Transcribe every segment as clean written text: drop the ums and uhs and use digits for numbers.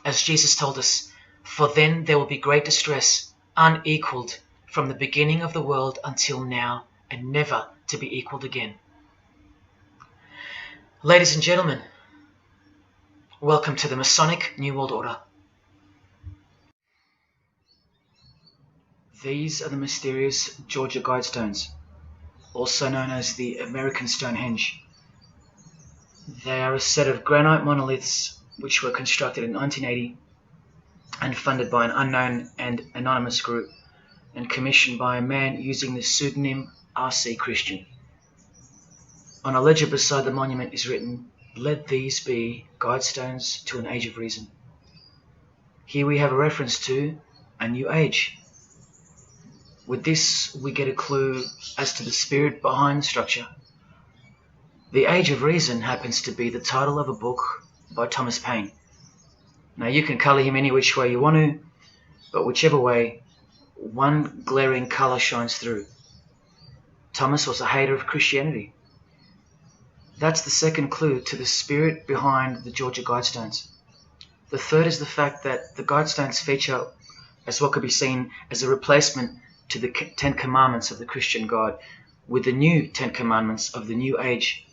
as Jesus told us, "For then there will be great distress, unequaled from the beginning of the world until now, and never to be equaled again." Ladies and gentlemen, welcome to the Masonic New World Order. These are the mysterious Georgia Guidestones, also known as the American Stonehenge. They are a set of granite monoliths which were constructed in 1980 and funded by an unknown and anonymous group and commissioned by a man using the pseudonym R.C. Christian. On a ledger beside the monument is written, "Let these be guidestones to an age of reason." Here we have a reference to a new age. With this, we get a clue as to the spirit behind the structure. The Age of Reason happens to be the title of a book by Thomas Paine. Now, you can colour him any which way you want to, but whichever way, one glaring colour shines through. Thomas was a hater of Christianity. That's the second clue to the spirit behind the Georgia Guidestones. The third is the fact that the Guidestones feature as what could be seen as a replacement to the Ten Commandments of the Christian God with the new Ten Commandments of the New Age.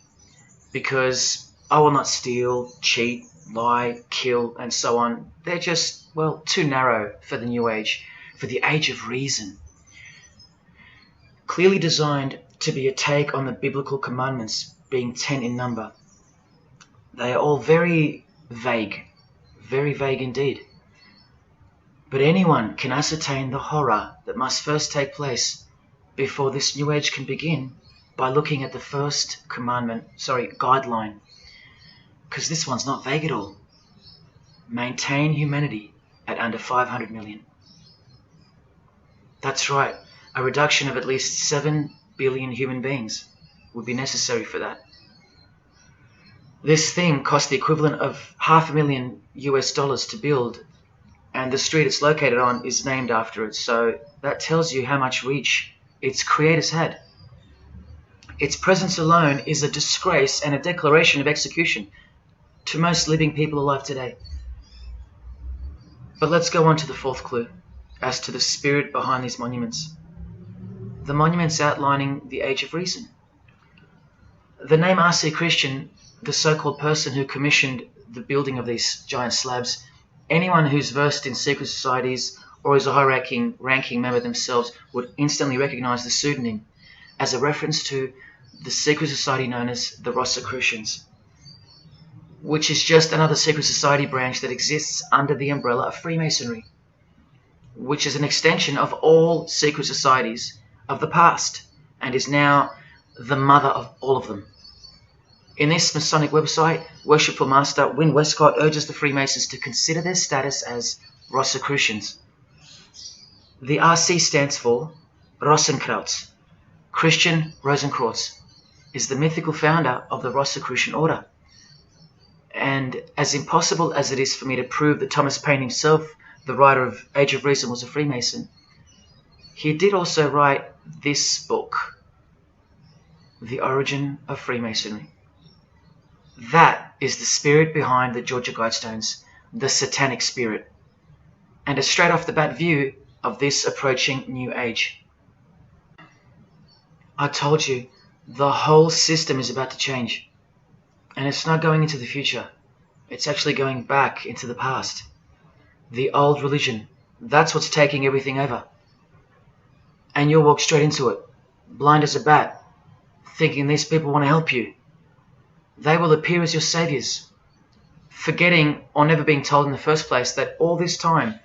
Because I will not steal, cheat, lie, kill, and so on. They're just, well, too narrow for the New Age, for the Age of Reason. Clearly designed to be a take on the biblical commandments, being 10 in number. They are all very vague indeed. But anyone can ascertain the horror that must first take place before this New Age can begin by looking at the first guideline. Because this one's not vague at all. Maintain humanity at under 500 million. That's right, a reduction of at least 7 billion human beings would be necessary for that. This thing cost the equivalent of $500,000 to build, and the street it's located on is named after it, so that tells you how much reach its creators had. Its presence alone is a disgrace and a declaration of execution to most living people alive today. But let's go on to the fourth clue, as to the spirit behind these monuments. The monuments outlining the Age of Reason. The name R.C. Christian, the so-called person who commissioned the building of these giant slabs, anyone who's versed in secret societies or is a high-ranking member themselves would instantly recognize the pseudonym as a reference to the secret society known as the Rosicrucians, which is just another secret society branch that exists under the umbrella of Freemasonry, which is an extension of all secret societies of the past and is now the mother of all of them. In this Masonic website, Worshipful Master Win Westcott urges the Freemasons to consider their status as Rosicrucians. The RC stands for Rosenkreuz. Christian Rosenkreuz is the mythical founder of the Rosicrucian order. And as impossible as it is for me to prove that Thomas Paine himself, the writer of Age of Reason, was a Freemason, he did also write this book, The Origin of Freemasonry. That is the spirit behind the Georgia Guidestones, the satanic spirit, and a straight off the bat view of this approaching New Age. I told you, the whole system is about to change. And it's not going into the future. It's actually going back into the past. The old religion, that's what's taking everything over. And you'll walk straight into it, blind as a bat, thinking these people want to help you. They will appear as your saviors, forgetting or never being told in the first place that all this time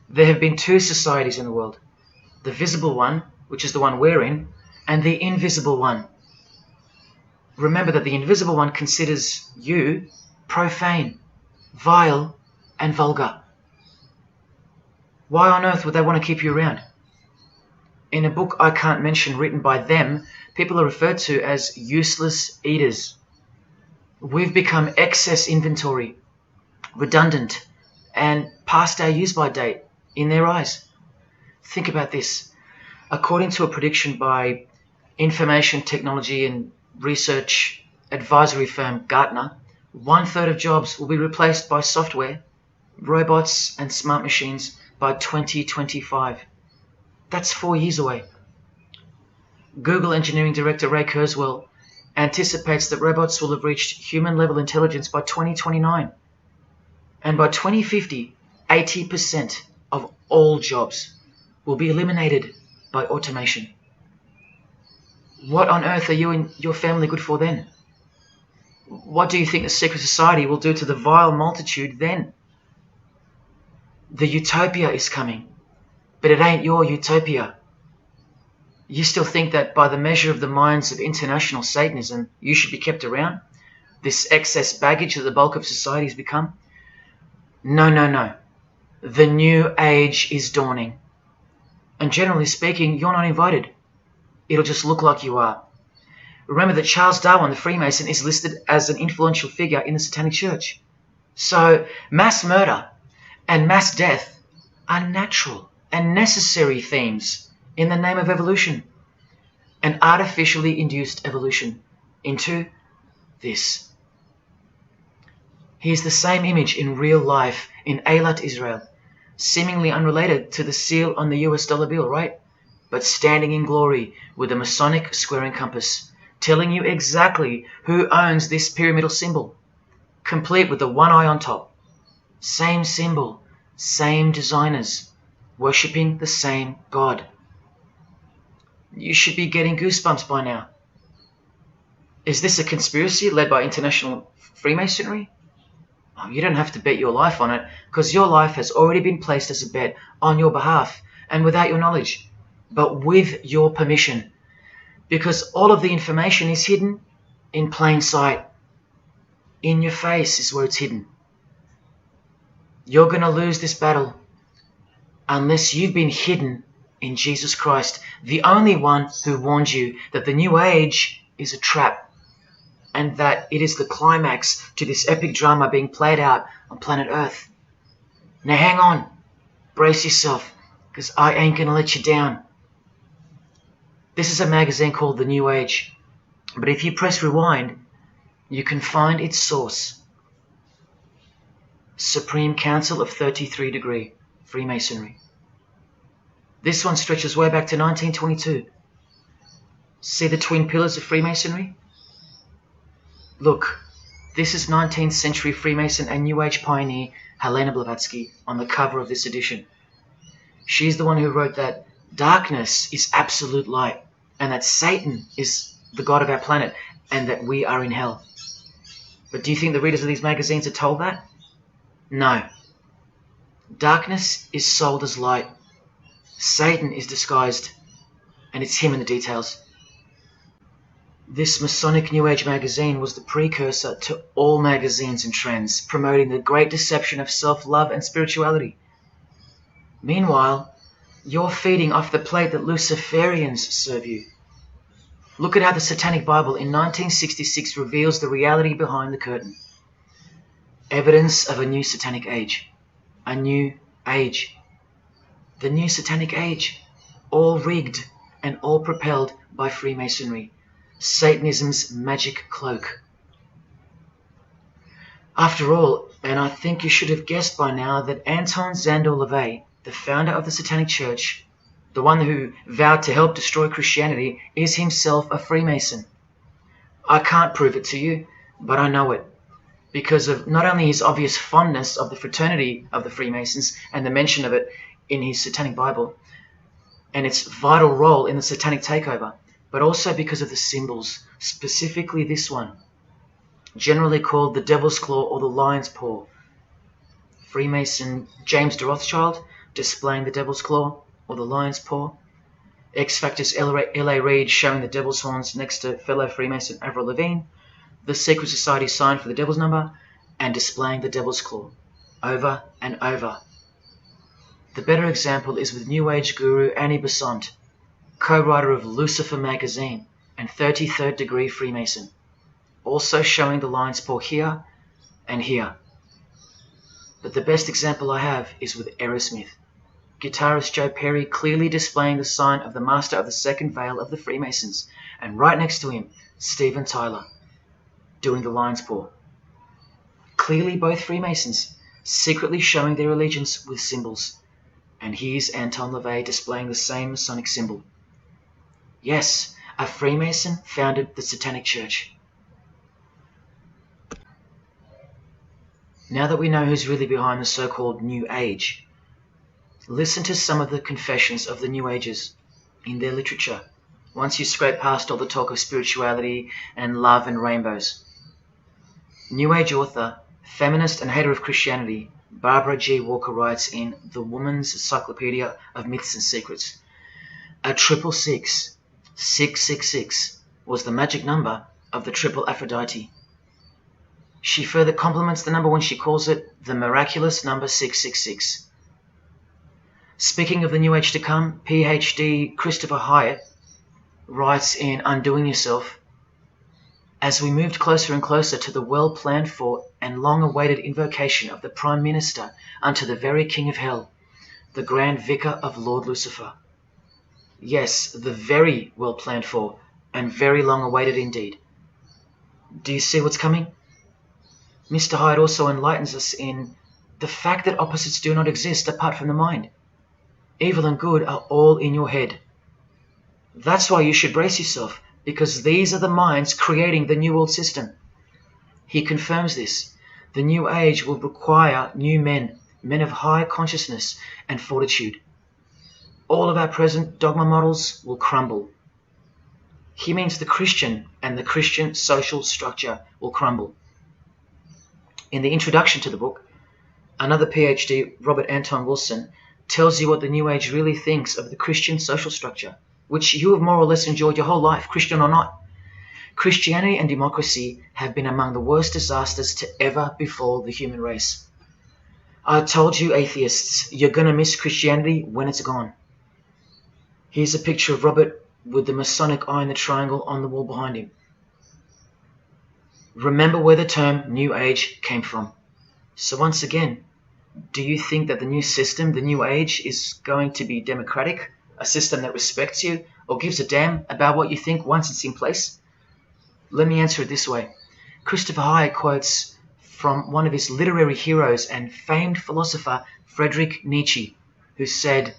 there have been two societies in the world. The visible one, which is the one we're in, and the invisible one. Remember that the invisible one considers you profane, vile, and vulgar. Why on earth would they want to keep you around? In a book I can't mention written by them, people are referred to as useless eaters. We've become excess inventory, redundant, and past our use-by date in their eyes. Think about this. According to a prediction by information technology and research advisory firm Gartner, 1/3 of jobs will be replaced by software, robots and smart machines by 2025. That's 4 years away. Google engineering director Ray Kurzweil anticipates that robots will have reached human-level intelligence by 2029. And by 2050, 80% of all jobs will be eliminated by automation. What on earth are you and your family good for then? What do you think the secret society will do to the vile multitude then? The utopia is coming, but it ain't your utopia. You still think that by the measure of the minds of international Satanism, you should be kept around? This excess baggage that the bulk of society has become? No. The new age is dawning. And generally speaking, you're not invited. It'll just look like you are. Remember that Charles Darwin, the Freemason, is listed as an influential figure in the Satanic Church. So mass murder and mass death are natural and necessary themes in the name of evolution, an artificially induced evolution into this. He is the same image in real life in Eilat, Israel, seemingly unrelated to the seal on the US dollar bill, right? But standing in glory with a Masonic square and compass, telling you exactly who owns this pyramidal symbol, complete with the one eye on top. Same symbol, same designers, worshipping the same God. You should be getting goosebumps by now. Is this a conspiracy led by international Freemasonry? Oh, you don't have to bet your life on it, because your life has already been placed as a bet on your behalf and without your knowledge, but with your permission, because all of the information is hidden in plain sight. In your face is where it's hidden. You're going to lose this battle unless you've been hidden in Jesus Christ, the only one who warned you that the new age is a trap and that it is the climax to this epic drama being played out on planet Earth. Now hang on, brace yourself, because I ain't going to let you down. This is a magazine called The New Age, but if you press rewind, you can find its source. Supreme Council of 33 Degree, Freemasonry. This one stretches way back to 1922. See the twin pillars of Freemasonry? Look, this is 19th century Freemason and New Age pioneer Helena Blavatsky on the cover of this edition. She's the one who wrote that darkness is absolute light and that Satan is the god of our planet and that we are in hell. But do you think the readers of these magazines are told that? No. Darkness is sold as light. Satan is disguised, and it's him in the details. This Masonic New Age magazine was the precursor to all magazines and trends, promoting the great deception of self-love and spirituality. Meanwhile, you're feeding off the plate that Luciferians serve you. Look at how the Satanic Bible in 1966 reveals the reality behind the curtain. Evidence of a new Satanic age. A new age. The new Satanic age, all rigged and all propelled by Freemasonry, Satanism's magic cloak. After all, and I think you should have guessed by now that Anton Szandor LaVey, the founder of the Satanic Church, the one who vowed to help destroy Christianity, is himself a Freemason. I can't prove it to you, but I know it, because of not only his obvious fondness of the fraternity of the Freemasons and the mention of it in his Satanic Bible, and its vital role in the Satanic takeover, but also because of the symbols, specifically this one, generally called the Devil's Claw or the Lion's Paw. Freemason James de Rothschild displaying the Devil's Claw or the Lion's Paw. X-Factor's L.A. Reid showing the Devil's Horns next to fellow Freemason Avril Lavigne. The Secret Society sign for the Devil's Number, and displaying the Devil's Claw over and over. The better example is with New Age guru Annie Besant, co-writer of Lucifer magazine and 33rd Degree Freemason, also showing the lion's paw here and here. But the best example I have is with Aerosmith, guitarist Joe Perry clearly displaying the sign of the Master of the Second Veil of the Freemasons, and right next to him, Steven Tyler, doing the lion's paw. Clearly both Freemasons, secretly showing their allegiance with symbols. And here's Anton LaVey displaying the same Masonic symbol. Yes, a Freemason founded the Satanic Church. Now that we know who's really behind the so-called New Age, listen to some of the confessions of the New Agers in their literature, once you scrape past all the talk of spirituality and love and rainbows. New Age author, feminist and hater of Christianity, Barbara G. Walker writes in The Woman's Encyclopedia of Myths and Secrets, a 666, 666, was the magic number of the triple Aphrodite. She further compliments the number when she calls it the miraculous number 666. Speaking of the New Age to come, PhD Christopher Hyatt writes in Undoing Yourself, as we moved closer and closer to the well-planned for and long-awaited invocation of the Prime Minister unto the very King of Hell, the Grand Vicar of Lord Lucifer. Yes, the very well-planned for and very long-awaited indeed. Do you see what's coming? Mr. Hyde also enlightens us in the fact that opposites do not exist apart from the mind. Evil and good are all in your head. That's why you should brace yourself, because these are the minds creating the New World System. He confirms this. The New Age will require new men, men of high consciousness and fortitude. All of our present dogma models will crumble. He means the Christian and the Christian social structure will crumble. In the introduction to the book, another PhD, Robert Anton Wilson, tells you what the New Age really thinks of the Christian social structure, which you have more or less enjoyed your whole life, Christian or not. Christianity and democracy have been among the worst disasters to ever befall the human race. I told you, atheists, you're going to miss Christianity when it's gone. Here's a picture of Robert with the Masonic eye in the triangle on the wall behind him. Remember where the term New Age came from. So once again, do you think that the new system, the New Age, is going to be democratic, a system that respects you or gives a damn about what you think once it's in place? Let me answer it this way. Christopher Hyatt quotes from one of his literary heroes and famed philosopher, Friedrich Nietzsche, who said,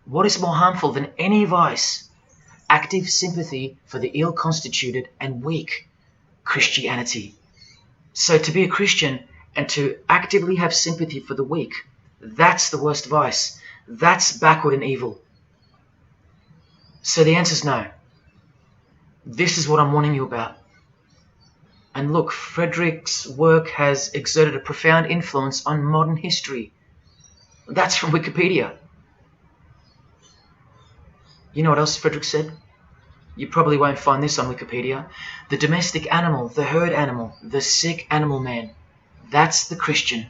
"What is more harmful than any vice? Active sympathy for the ill-constituted and weak. Christianity." So to be a Christian and to actively have sympathy for the weak, that's the worst vice. That's backward and evil. So the answer is no. This is what I'm warning you about. And look, Friedrich's work has exerted a profound influence on modern history. That's from Wikipedia. You know what else Friedrich said? You probably won't find this on Wikipedia. The domestic animal, the herd animal, the sick animal man. That's the Christian.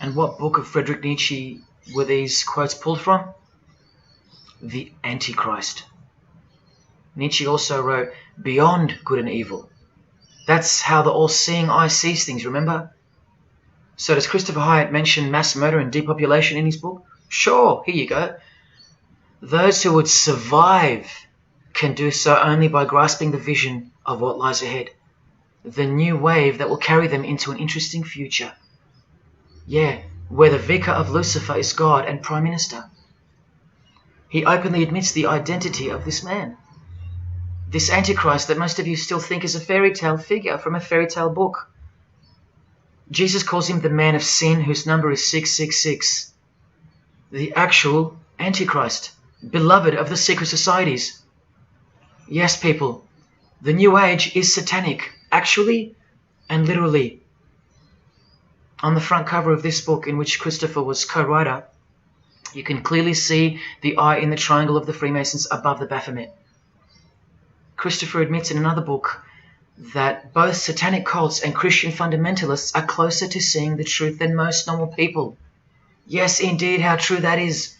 And what book of Friedrich Nietzsche were these quotes pulled from? The Antichrist. Nietzsche also wrote, Beyond Good and Evil. That's how the all-seeing eye sees things, remember? So does Christopher Hyatt mention mass murder and depopulation in his book? Sure, here you go. Those who would survive can do so only by grasping the vision of what lies ahead. The new wave that will carry them into an interesting future. Yeah, where the Vicar of Lucifer is God and Prime Minister. He openly admits the identity of this man. This Antichrist that most of you still think is a fairy tale figure from a fairy tale book. Jesus calls him the man of sin whose number is 666. The actual Antichrist, beloved of the secret societies. Yes, people, the New Age is satanic, actually and literally. On the front cover of this book, in which Christopher was co-writer, you can clearly see the eye in the triangle of the Freemasons above the Baphomet. Christopher admits in another book that both satanic cults and Christian fundamentalists are closer to seeing the truth than most normal people. Yes, indeed, how true that is.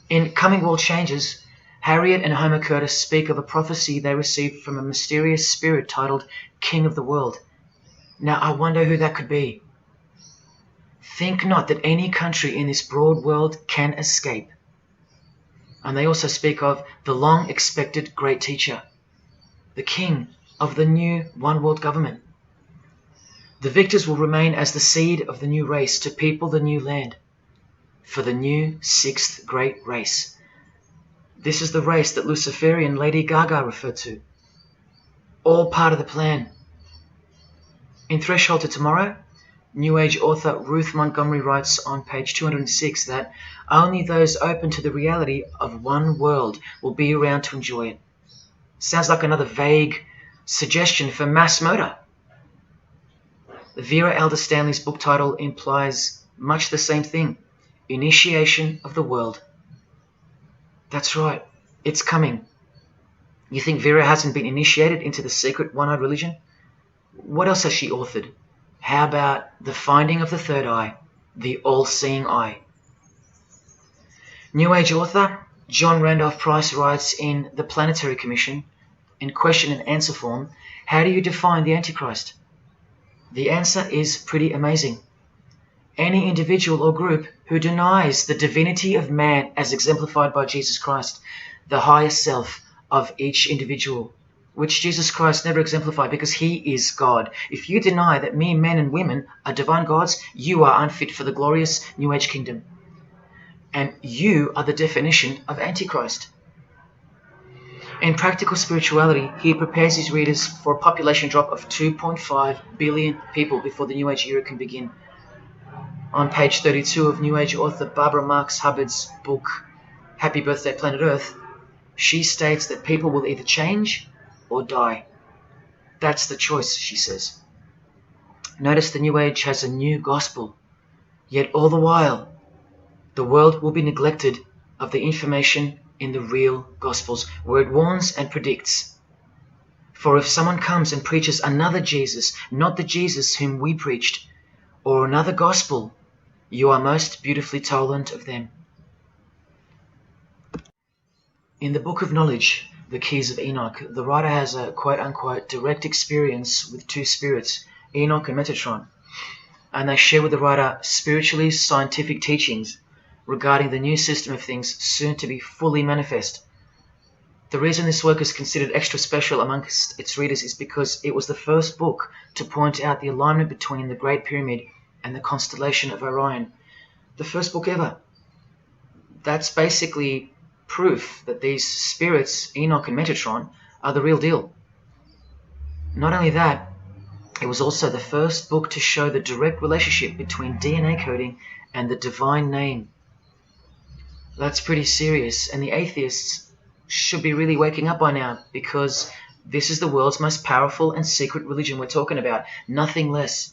In Coming World Changes, Harriet and Homer Curtis speak of a prophecy they received from a mysterious spirit titled King of the World. Now, I wonder who that could be. Think not that any country in this broad world can escape. And they also speak of the long-expected great teacher, the King of the new one world government. The victors will remain as the seed of the new race to people the new land, for the new sixth great race. This is the race that Luciferian Lady Gaga referred to. All part of the plan. In Threshold to Tomorrow, New Age author Ruth Montgomery writes on page 206 that only those open to the reality of one world will be around to enjoy it. Sounds like another vague suggestion for mass murder. Vera Elder Stanley's book title implies much the same thing. Initiation of the world. That's right, it's coming. You think Vera hasn't been initiated into the secret one-eyed religion? What else has she authored? How about the finding of the third eye, the all-seeing eye? New Age author John Randolph Price writes in The Planetary Commission, in question and answer form, how do you define the Antichrist? The answer is pretty amazing. Any individual or group who denies the divinity of man as exemplified by Jesus Christ, the higher self of each individual, which Jesus Christ never exemplified because he is God. If you deny that mere men and women are divine gods, you are unfit for the glorious New Age kingdom. And you are the definition of Antichrist. In Practical Spirituality, he prepares his readers for a population drop of 2.5 billion people before the New Age era can begin. On page 32 of New Age author Barbara Marx Hubbard's book, Happy Birthday Planet Earth, she states that people will either change or die. That's the choice, she says. Notice the New Age has a new gospel, yet all the while, the world will be neglected of the information in the real Gospels, where it warns and predicts. For if someone comes and preaches another Jesus, not the Jesus whom we preached, or another gospel, you are most beautifully tolerant of them. In the Book of Knowledge, The Keys of Enoch, the writer has a quote-unquote direct experience with two spirits, Enoch and Metatron, and they share with the writer spiritually scientific teachings regarding the new system of things soon to be fully manifest. The reason this work is considered extra special amongst its readers is because it was the first book to point out the alignment between the Great Pyramid and the constellation of Orion. The first book ever. That's basically proof that these spirits, Enoch and Metatron, are the real deal. Not only that, it was also the first book to show the direct relationship between DNA coding and the divine name. That's pretty serious, and the atheists should be really waking up by now, because this is the world's most powerful and secret religion we're talking about, nothing less.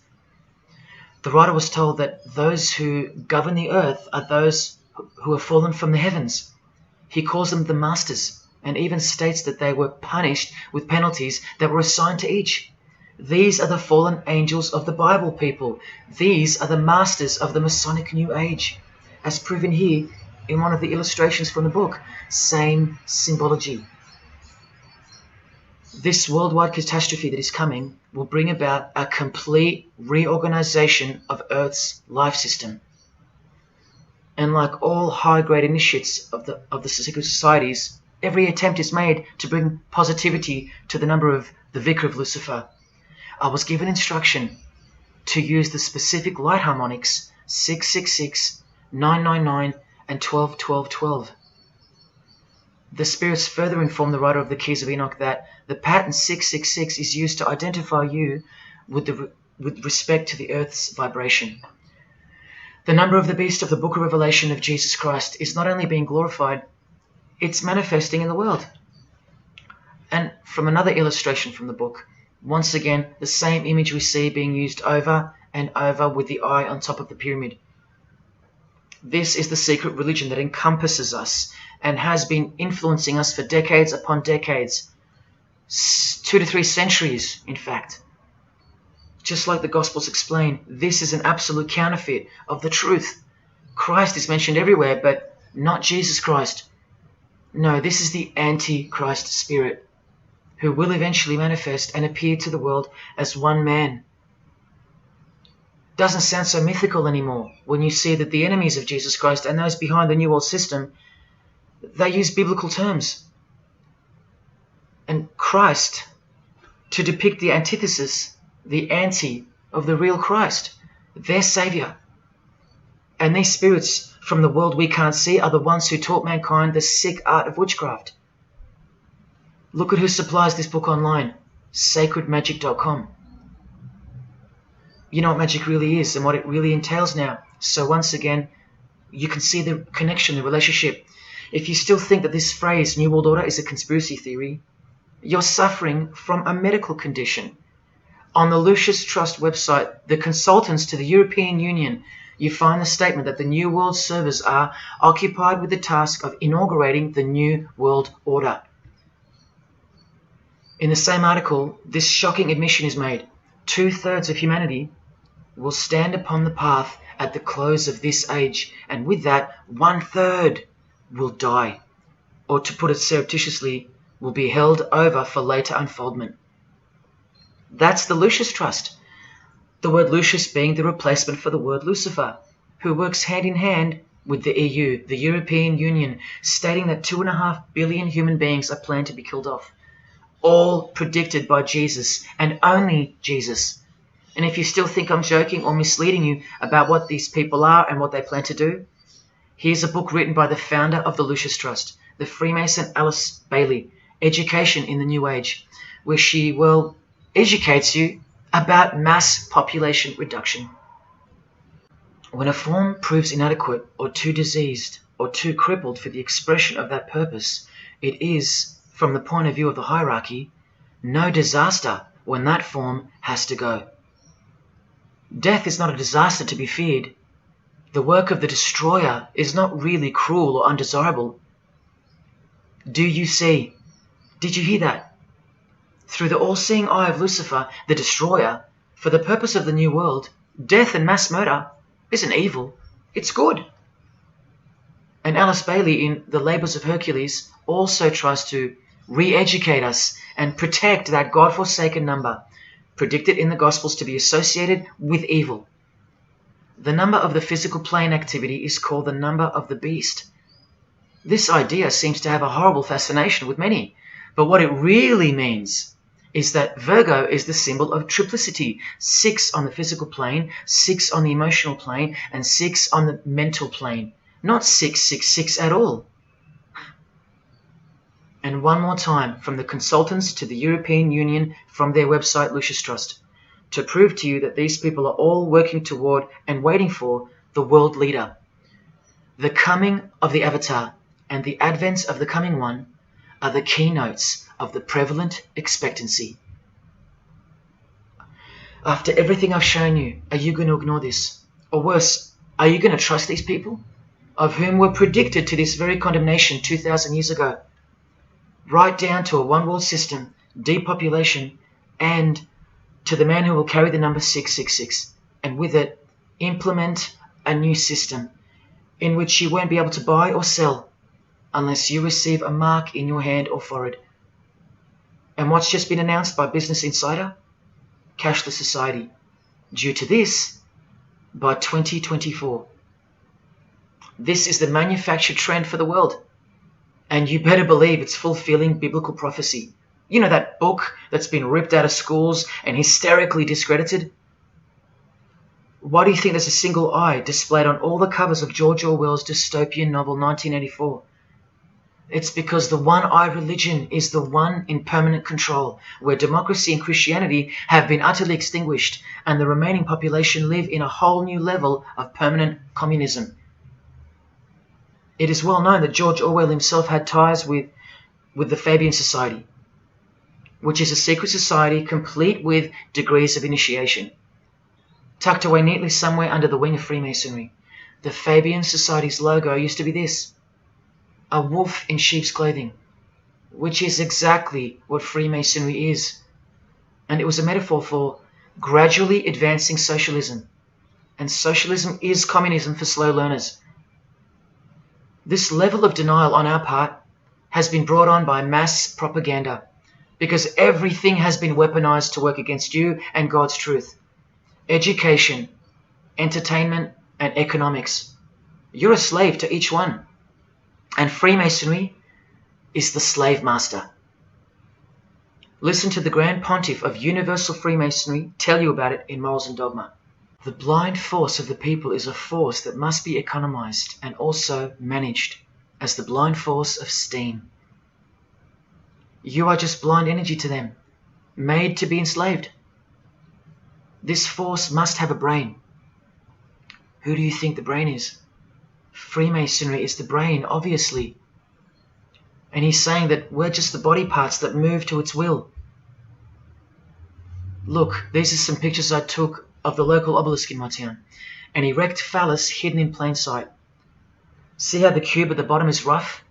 The writer was told that those who govern the earth are those who have fallen from the heavens. He calls them the masters, and even states that they were punished with penalties that were assigned to each. These are the fallen angels of the Bible, people. These are the masters of the Masonic New Age, as proven here in one of the illustrations from the book. Same symbology. This worldwide catastrophe that is coming will bring about a complete reorganization of Earth's life system. And like all high-grade initiates of the secret societies, every attempt is made to bring positivity to the number of the Vicar of Lucifer. I was given instruction to use the specific light harmonics 666, 999, and 12-12-12. The spirits further inform the writer of the Keys of Enoch that the pattern 666 is used to identify you with respect to the Earth's vibration. The number of the beast of the Book of Revelation of Jesus Christ is not only being glorified, it's manifesting in the world. And from another illustration from the book, once again, the same image we see being used over and over with the eye on top of the pyramid. This is the secret religion that encompasses us and has been influencing us for decades upon decades, 2 to 3 centuries, in fact. Just like the Gospels explain, this is an absolute counterfeit of the truth. Christ is mentioned everywhere, but not Jesus Christ. No, this is the Antichrist spirit, who will eventually manifest and appear to the world as one man. Doesn't sound so mythical anymore when you see that the enemies of Jesus Christ and those behind the New World System, they use biblical terms. And Christ to depict the antithesis, the anti of the real Christ, their Saviour. And these spirits from the world we can't see are the ones who taught mankind the sick art of witchcraft. Look at who supplies this book online, sacredmagic.com. You know what magic really is and what it really entails now. So once again, you can see the connection, the relationship. If you still think that this phrase, New World Order, is a conspiracy theory, you're suffering from a medical condition. On the Lucis Trust website, the consultants to the European Union, you find the statement that the New World servers are occupied with the task of inaugurating the New World Order. In the same article, this shocking admission is made. 2/3 of humanity will stand upon the path at the close of this age, and with that, 1/3 will die, or to put it surreptitiously, will be held over for later unfoldment. That's the Lucis Trust. The word Lucis being the replacement for the word Lucifer, who works hand in hand with the EU, the European Union, stating that 2.5 billion human beings are planned to be killed off. All predicted by Jesus, and only Jesus. And if you still think I'm joking or misleading you about what these people are and what they plan to do, here's a book written by the founder of the Lucis Trust, the Freemason Alice Bailey, Education in the New Age, where she, educates you about mass population reduction. When a form proves inadequate or too diseased or too crippled for the expression of that purpose, it is, from the point of view of the hierarchy, no disaster when that form has to go. Death is not a disaster to be feared. The work of the destroyer is not really cruel or undesirable. Do you see? Did you hear that? Through the all-seeing eye of Lucifer, the destroyer, for the purpose of the new world, death and mass murder isn't evil, it's good. And Alice Bailey in The Labours of Hercules also tries to re-educate us and protect that God-forsaken number, predicted in the Gospels to be associated with evil. The number of the physical plane activity is called the number of the beast. This idea seems to have a horrible fascination with many, but what it really means is that Virgo is the symbol of triplicity. 6 on the physical plane, 6 on the emotional plane, and 6 on the mental plane. Not 666 at all. And one more time, from the consultants to the European Union, from their website Lucis Trust, to prove to you that these people are all working toward and waiting for the world leader. The coming of the Avatar and the advent of the coming one are the keynotes of the prevalent expectancy. After everything I've shown you, are you going to ignore this? Or worse, are you going to trust these people, of whom were predicted to this very condemnation 2,000 years ago? Right down to a one-world system, depopulation, and to the man who will carry the number 666, and with it implement a new system in which you won't be able to buy or sell unless you receive a mark in your hand or forehead. And what's just been announced by Business Insider? Cashless society. Due to this, by 2024. This is the manufactured trend for the world. And you better believe it's fulfilling biblical prophecy. You know that book that's been ripped out of schools and hysterically discredited? Why do you think there's a single eye displayed on all the covers of George Orwell's dystopian novel 1984? It's because the one-eye religion is the one in permanent control, where democracy and Christianity have been utterly extinguished, and the remaining population live in a whole new level of permanent communism. It is well known that George Orwell himself had ties with the Fabian Society, which is a secret society complete with degrees of initiation. Tucked away neatly somewhere under the wing of Freemasonry, the Fabian Society's logo used to be this: a wolf in sheep's clothing, which is exactly what Freemasonry is. And it was a metaphor for gradually advancing socialism. And socialism is communism for slow learners. This level of denial on our part has been brought on by mass propaganda, because everything has been weaponized to work against you and God's truth. Education, entertainment, and economics. You're a slave to each one. And Freemasonry is the slave master. Listen to the Grand Pontiff of Universal Freemasonry tell you about it in Morals and Dogma. The blind force of the people is a force that must be economized and also managed as the blind force of steam. You are just blind energy to them, made to be enslaved. This force must have a brain. Who do you think the brain is? Freemasonry is the brain, obviously. And he's saying that we're just the body parts that move to its will. Look, these are some pictures I took of the local obelisk in my town. An erect phallus hidden in plain sight. See how the cube at the bottom is rough?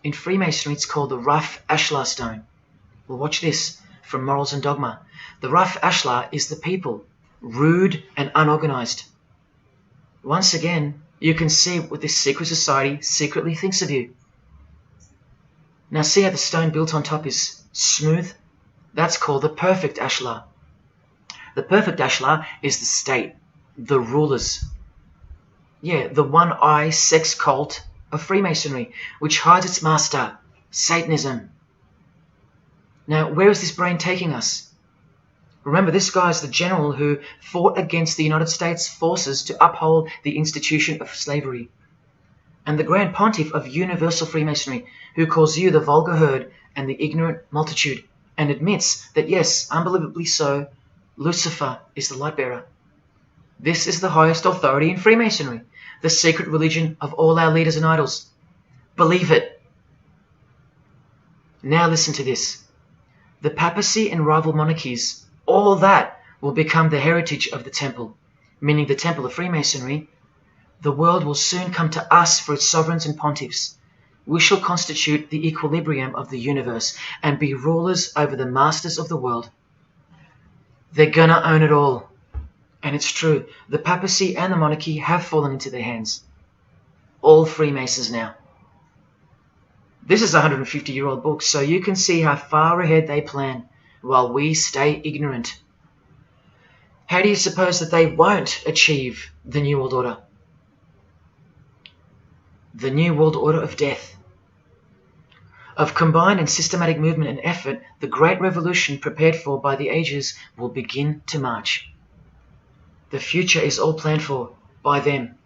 In Freemasonry it's called the rough ashlar stone. Well, watch this from Morals and Dogma. The rough ashlar is the people, rude and unorganized. Once again, you can see what this secret society secretly thinks of you. Now see how the stone built on top is smooth? That's called the perfect ashlar. The perfect ashlar is the state, the rulers. Yeah, the one-eye sex cult of Freemasonry, which hides its master, Satanism. Now, where is this brain taking us? Remember, this guy is the general who fought against the United States forces to uphold the institution of slavery. And the Grand Pontiff of Universal Freemasonry, who calls you the vulgar herd and the ignorant multitude, and admits that, yes, unbelievably so, Lucifer is the light bearer. This is the highest authority in Freemasonry, the secret religion of all our leaders and idols. Believe it. Now listen to this. The papacy and rival monarchies, all that will become the heritage of the temple, meaning the temple of Freemasonry. The world will soon come to us for its sovereigns and pontiffs. We shall constitute the equilibrium of the universe and be rulers over the masters of the world. They're gonna own it all. And it's true, the papacy and the monarchy have fallen into their hands. All Freemasons now. This is a 150-year-old book, so you can see how far ahead they plan, while we stay ignorant. How do you suppose that they won't achieve the New World Order? The New World Order of death. Of combined and systematic movement and effort, the great revolution prepared for by the ages will begin to march. The future is all planned for by them,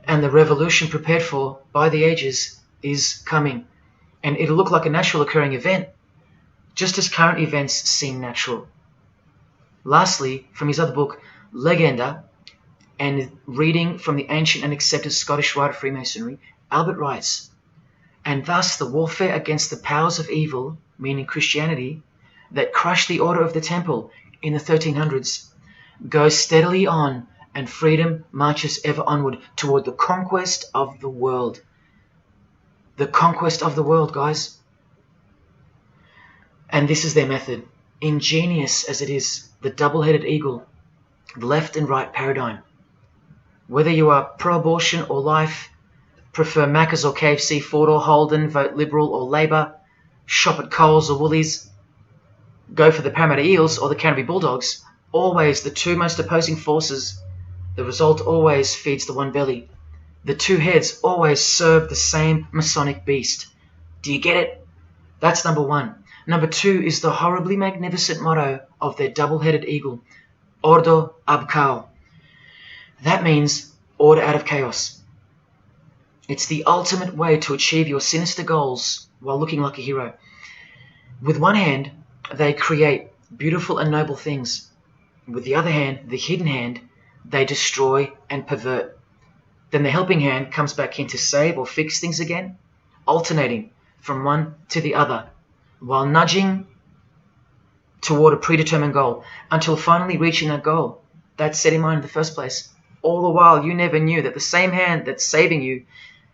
and the revolution prepared for by the ages is coming, and it'll look like a natural occurring event, just as current events seem natural. Lastly, from his other book, Legenda, and reading from the ancient and accepted Scottish rite of Freemasonry, Albert writes, "And thus the warfare against the powers of evil, meaning Christianity, that crushed the order of the temple in the 1300s, goes steadily on, and freedom marches ever onward toward the conquest of the world." The conquest of the world, guys. And this is their method. Ingenious as it is, the double-headed eagle, the left and right paradigm. Whether you are pro-abortion or life, prefer Macca's or KFC, Ford or Holden, vote Liberal or Labour, shop at Coles or Woolies, go for the Parramatta Eels or the Canterbury Bulldogs, always the two most opposing forces, the result always feeds the one belly. The two heads always serve the same Masonic beast. Do you get it? That's number one. Number two is the horribly magnificent motto of their double-headed eagle, Ordo ab Chaos. That means order out of chaos. It's the ultimate way to achieve your sinister goals while looking like a hero. With one hand, they create beautiful and noble things. With the other hand, the hidden hand, they destroy and pervert. Then the helping hand comes back in to save or fix things again, alternating from one to the other, while nudging toward a predetermined goal, until finally reaching that goal that's set in mind in the first place. All the while, you never knew that the same hand that's saving you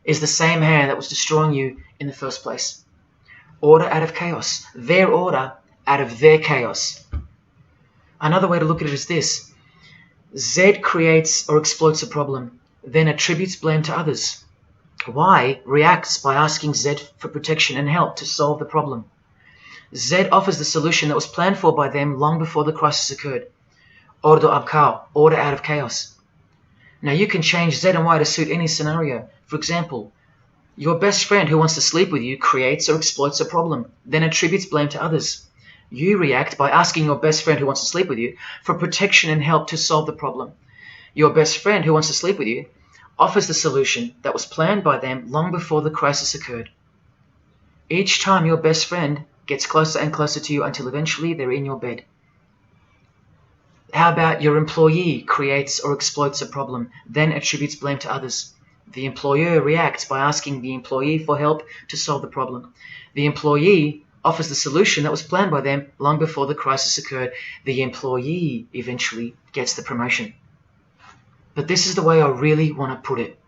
is the same hand that was destroying you in the first place. Order out of chaos. Their order out of their chaos. Another way to look at it is this. Z creates or exploits a problem, then attributes blame to others. Y reacts by asking Z for protection and help to solve the problem. Z offers the solution that was planned for by them long before the crisis occurred. Ordo ab Chaos, order out of chaos. Now you can change Z and Y to suit any scenario. For example, your best friend who wants to sleep with you creates or exploits a problem, then attributes blame to others. You react by asking your best friend who wants to sleep with you for protection and help to solve the problem. Your best friend who wants to sleep with you offers the solution that was planned by them long before the crisis occurred. Each time your best friend gets closer and closer to you until eventually they're in your bed. How about your employee creates or exploits a problem, then attributes blame to others? The employer reacts by asking the employee for help to solve the problem. The employee offers the solution that was planned by them long before the crisis occurred. The employee eventually gets the promotion. But this is the way I really want to put it.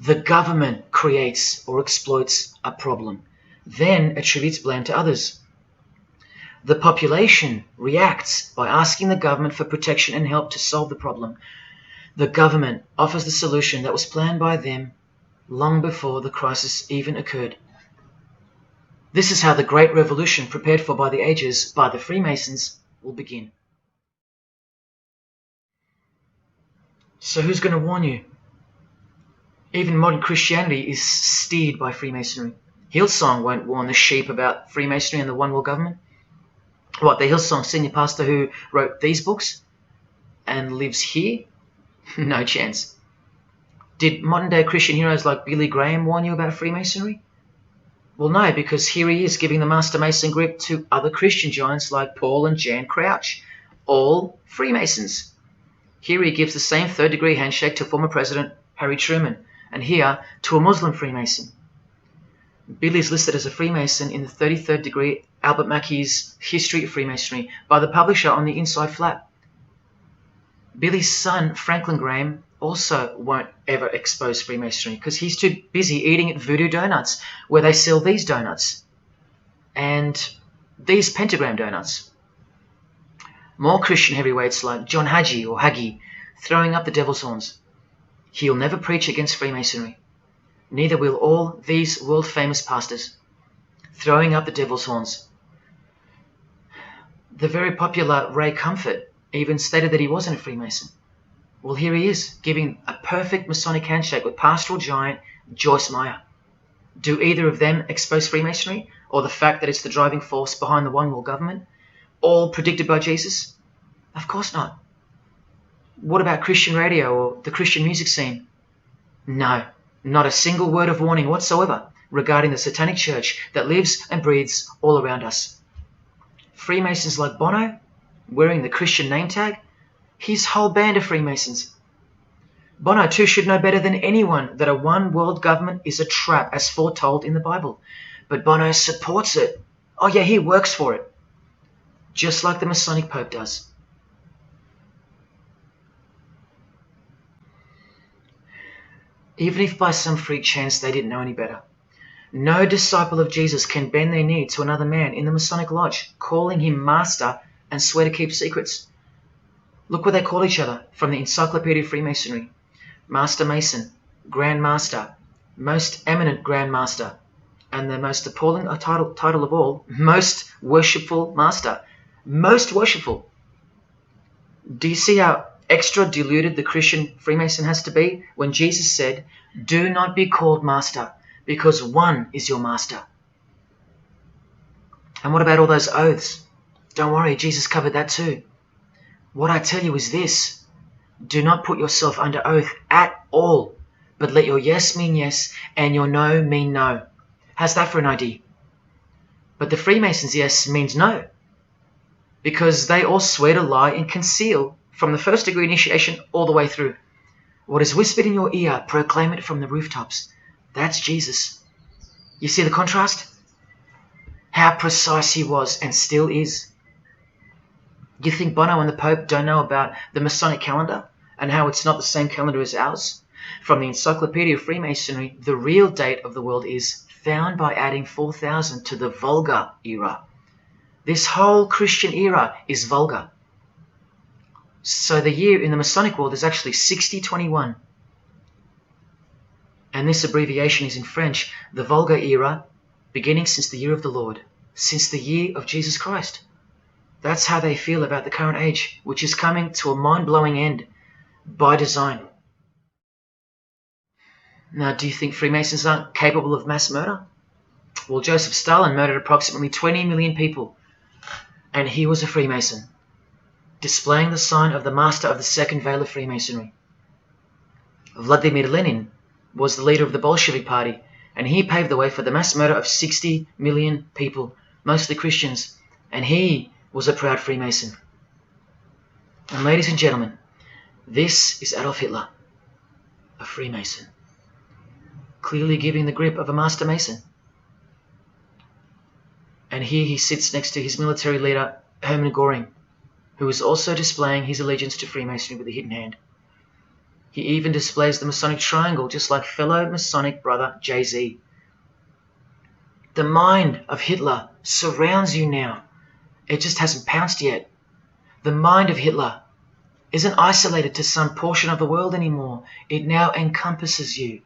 The government creates or exploits a problem, then attributes blame to others. The population reacts by asking the government for protection and help to solve the problem. The government offers the solution that was planned by them long before the crisis even occurred. This is how the Great Revolution, prepared for by the ages by the Freemasons, will begin. So who's going to warn you? Even modern Christianity is steered by Freemasonry. Hillsong won't warn the sheep about Freemasonry and the One World Government. What, the Hillsong senior pastor who wrote these books and lives here? No chance. Did modern day Christian heroes like Billy Graham warn you about Freemasonry? Well, no, because here he is giving the Master Mason grip to other Christian giants like Paul and Jan Crouch, all Freemasons. Here he gives the same third-degree handshake to former President Harry Truman, and here to a Muslim Freemason. Billy is listed as a Freemason in the 33rd degree Albert Mackey's History of Freemasonry by the publisher on the inside flap. Billy's son, Franklin Graham, also won't ever expose Freemasonry because he's too busy eating at Voodoo Donuts, where they sell these donuts and these pentagram donuts. More Christian heavyweights like John Hagee or Hagee throwing up the devil's horns. He'll never preach against Freemasonry. Neither will all these world-famous pastors throwing up the devil's horns. The very popular Ray Comfort even stated that he wasn't a Freemason. Well, here he is, giving a perfect Masonic handshake with pastoral giant Joyce Meyer. Do either of them expose Freemasonry, or the fact that it's the driving force behind the One World Government, all predicted by Jesus? Of course not. What about Christian radio or the Christian music scene? No, not a single word of warning whatsoever regarding the Satanic Church that lives and breathes all around us. Freemasons like Bono, wearing the Christian name tag, his whole band of Freemasons. Bono too should know better than anyone that a one world government is a trap as foretold in the Bible. But Bono supports it. Oh yeah, he works for it. Just like the Masonic Pope does. Even if by some freak chance they didn't know any better. No disciple of Jesus can bend their knee to another man in the Masonic Lodge, calling him master and swear to keep secrets. Look what they call each other from the Encyclopedia of Freemasonry. Master Mason, Grand Master, Most Eminent Grand Master, and the most appalling title of all, Most Worshipful Master. Most worshipful. Do you see how extra diluted the Christian Freemason has to be when Jesus said, "Do not be called master, because one is your master"? And what about all those oaths? Don't worry, Jesus covered that too. What I tell you is this: do not put yourself under oath at all, but let your yes mean yes and your no mean no. How's that for an idea? But the Freemasons' yes means no, because they all swear to lie and conceal from the first degree initiation all the way through. What is whispered in your ear, proclaim it from the rooftops. That's Jesus. You see the contrast? How precise he was and still is. You think Bono and the Pope don't know about the Masonic calendar and how it's not the same calendar as ours? From the Encyclopedia of Freemasonry, the real date of the world is found by adding 4000 to the Vulgar era. This whole Christian era is vulgar. So the year in the Masonic world is actually 6021. And this abbreviation is in French, the Vulgar era, beginning since the year of the Lord, since the year of Jesus Christ. That's how they feel about the current age, which is coming to a mind-blowing end by design. Now, do you think Freemasons aren't capable of mass murder? Well, Joseph Stalin murdered approximately 20 million people. and he was a Freemason, displaying the sign of the master of the second veil of Freemasonry. Vladimir Lenin was the leader of the Bolshevik Party, and he paved the way for the mass murder of 60 million people, mostly Christians, and he was a proud Freemason. And ladies and gentlemen, this is Adolf Hitler, a Freemason, clearly giving the grip of a master mason. And here he sits next to his military leader, Hermann Göring, who is also displaying his allegiance to Freemasonry with a hidden hand. He even displays the Masonic triangle, just like fellow Masonic brother Jay-Z. The mind of Hitler surrounds you now. It just hasn't pounced yet. The mind of Hitler isn't isolated to some portion of the world anymore. It now encompasses you.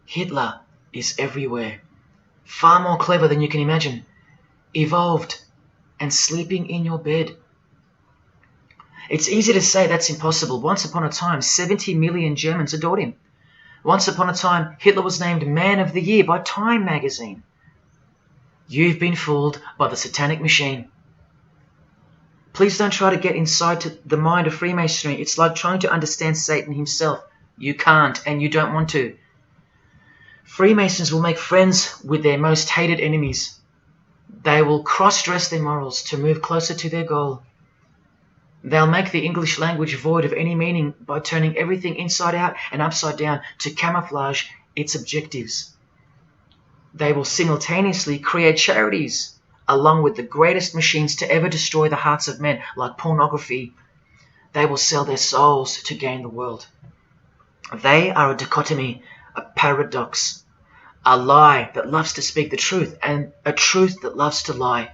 Hitler is everywhere. Far more clever than you can imagine. Evolved and sleeping in your bed. It's easy to say that's impossible. Once upon a time, 70 million Germans adored him. Once upon a time, Hitler was named Man of the Year by Time magazine. You've been fooled by the satanic machine. Please don't try to get inside to the mind of Freemasonry. It's like trying to understand Satan himself. You can't, and you don't want to. Freemasons will make friends with their most hated enemies. They will cross-dress their morals to move closer to their goal. They'll make the English language void of any meaning by turning everything inside out and upside down to camouflage its objectives. They will simultaneously create charities along with the greatest machines to ever destroy the hearts of men, like pornography. They will sell their souls to gain the world. They are a dichotomy, a paradox, a lie that loves to speak the truth and a truth that loves to lie.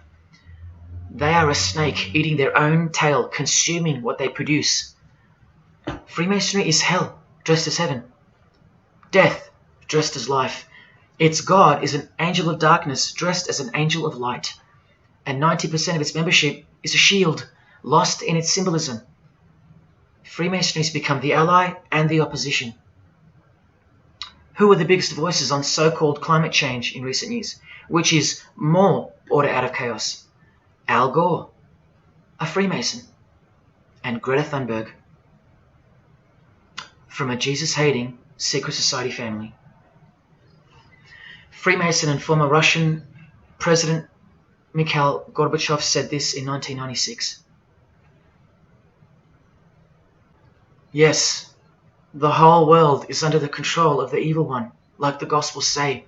They are a snake eating their own tail, consuming what they produce. Freemasonry is hell dressed as heaven, death dressed as life. Its God is an angel of darkness dressed as an angel of light, and 90% of its membership is a shield, lost in its symbolism. Freemasonry has become the ally and the opposition. Who are the biggest voices on so-called climate change in recent years? Which is more order out of chaos? Al Gore, a Freemason, and Greta Thunberg, from a Jesus-hating secret society family. Freemason and former Russian President Mikhail Gorbachev said this in 1996. Yes, the whole world is under the control of the evil one, like the Gospels say.